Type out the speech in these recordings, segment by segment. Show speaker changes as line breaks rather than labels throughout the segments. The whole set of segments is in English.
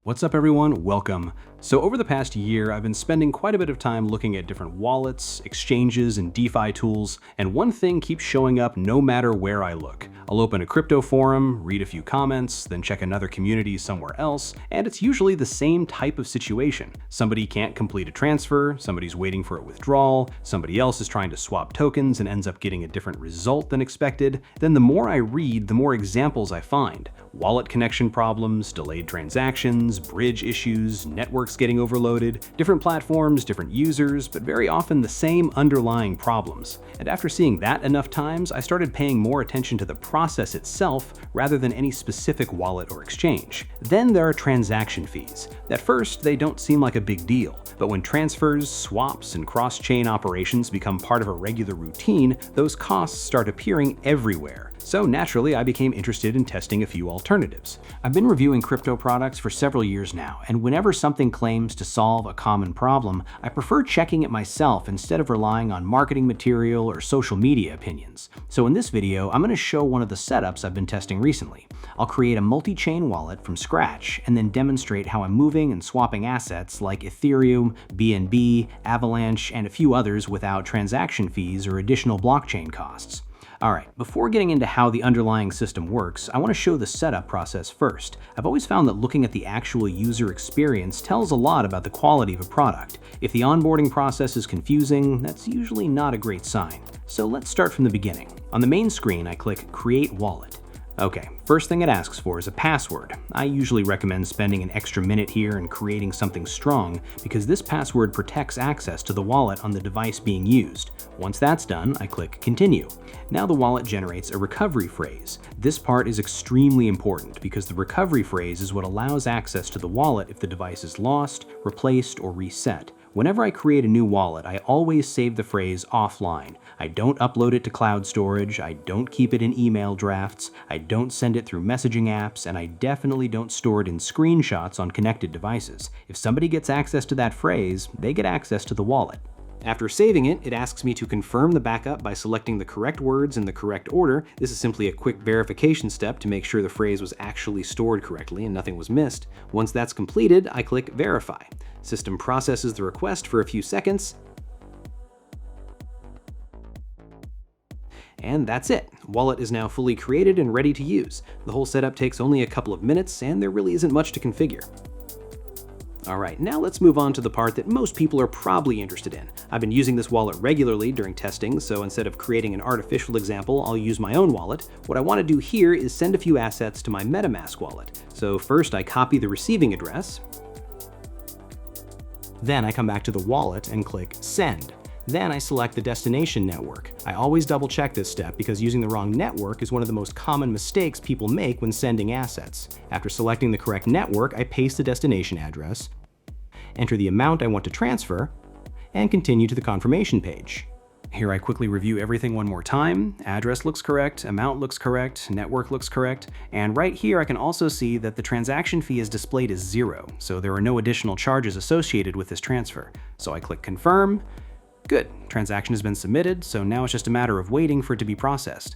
What's up everyone? Welcome. So over the past year, I've been spending quite a bit of time looking at different wallets, exchanges, and DeFi tools, and one thing keeps showing up no matter where I look. I'll open a crypto forum, read a few comments, then check another community somewhere else, and it's usually the same type of situation. Somebody can't complete a transfer, somebody's waiting for a withdrawal, somebody else is trying to swap tokens and ends up getting a different result than expected. Then the more I read, the more examples I find. Wallet connection problems, delayed transactions, bridge issues, networks getting overloaded, different platforms, different users, but very often the same underlying problems. And after seeing that enough times, I started paying more attention to the process itself rather than any specific wallet or exchange. Then there are transaction fees. At first, they don't seem like a big deal, but when transfers, swaps, and cross-chain operations become part of a regular routine, those costs start appearing everywhere. So naturally, I became interested in testing a few alternatives. I've been reviewing crypto products for several years now, and whenever something claims to solve a common problem, I prefer checking it myself instead of relying on marketing material or social media opinions. So in this video, I'm going to show one of the setups I've been testing recently. I'll create a multi-chain wallet from scratch and then demonstrate how I'm moving and swapping assets like Ethereum, BNB, Avalanche, and a few others without transaction fees or additional blockchain costs. Alright, before getting into how the underlying system works, I want to show the setup process first. I've always found that looking at the actual user experience tells a lot about the quality of a product. If the onboarding process is confusing, that's usually not a great sign. So let's start from the beginning. On the main screen, I click Create Wallet. Okay, first thing it asks for is a password. I usually recommend spending an extra minute here and creating something strong because this password protects access to the wallet on the device being used. Once that's done, I click Continue. Now the wallet generates a recovery phrase. This part is extremely important because the recovery phrase is what allows access to the wallet if the device is lost, replaced, or reset. Whenever I create a new wallet, I always save the phrase offline. I don't upload it to cloud storage, I don't keep it in email drafts, I don't send it through messaging apps, and I definitely don't store it in screenshots on connected devices. If somebody gets access to that phrase, they get access to the wallet. After saving it, it asks me to confirm the backup by selecting the correct words in the correct order. This is simply a quick verification step to make sure the phrase was actually stored correctly and nothing was missed. Once that's completed, I click Verify. System processes the request for a few seconds, and that's it. Wallet is now fully created and ready to use. The whole setup takes only a couple of minutes, and there really isn't much to configure. Alright, now let's move on to the part that most people are probably interested in. I've been using this wallet regularly during testing, so instead of creating an artificial example, I'll use my own wallet. What I want to do here is send a few assets to my MetaMask wallet. So first I copy the receiving address, then I come back to the wallet and click Send. Then I select the destination network. I always double check this step because using the wrong network is one of the most common mistakes people make when sending assets. After selecting the correct network, I paste the destination address, enter the amount I want to transfer, and continue to the confirmation page. Here I quickly review everything one more time. Address looks correct, amount looks correct, network looks correct, and right here I can also see that the transaction fee is displayed as 0, so there are no additional charges associated with this transfer. So I click Confirm. Good, transaction has been submitted, so now it's just a matter of waiting for it to be processed.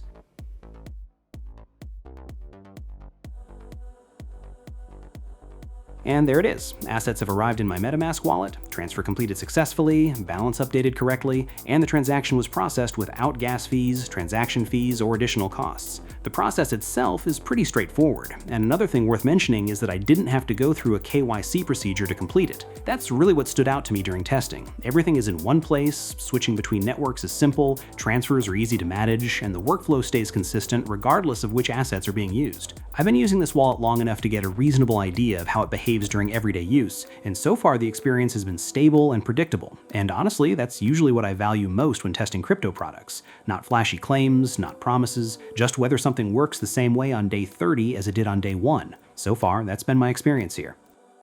And there it is. Assets have arrived in my MetaMask wallet, transfer completed successfully, balance updated correctly, and the transaction was processed without gas fees, transaction fees, or additional costs. The process itself is pretty straightforward, and another thing worth mentioning is that I didn't have to go through a KYC procedure to complete it. That's really what stood out to me during testing. Everything is in one place, switching between networks is simple, transfers are easy to manage, and the workflow stays consistent regardless of which assets are being used. I've been using this wallet long enough to get a reasonable idea of how it behaves during everyday use, and so far the experience has been stable and predictable. And honestly, that's usually what I value most when testing crypto products. Not flashy claims, not promises, just whether something works the same way on day 30 as it did on day 1. So far, that's been my experience here.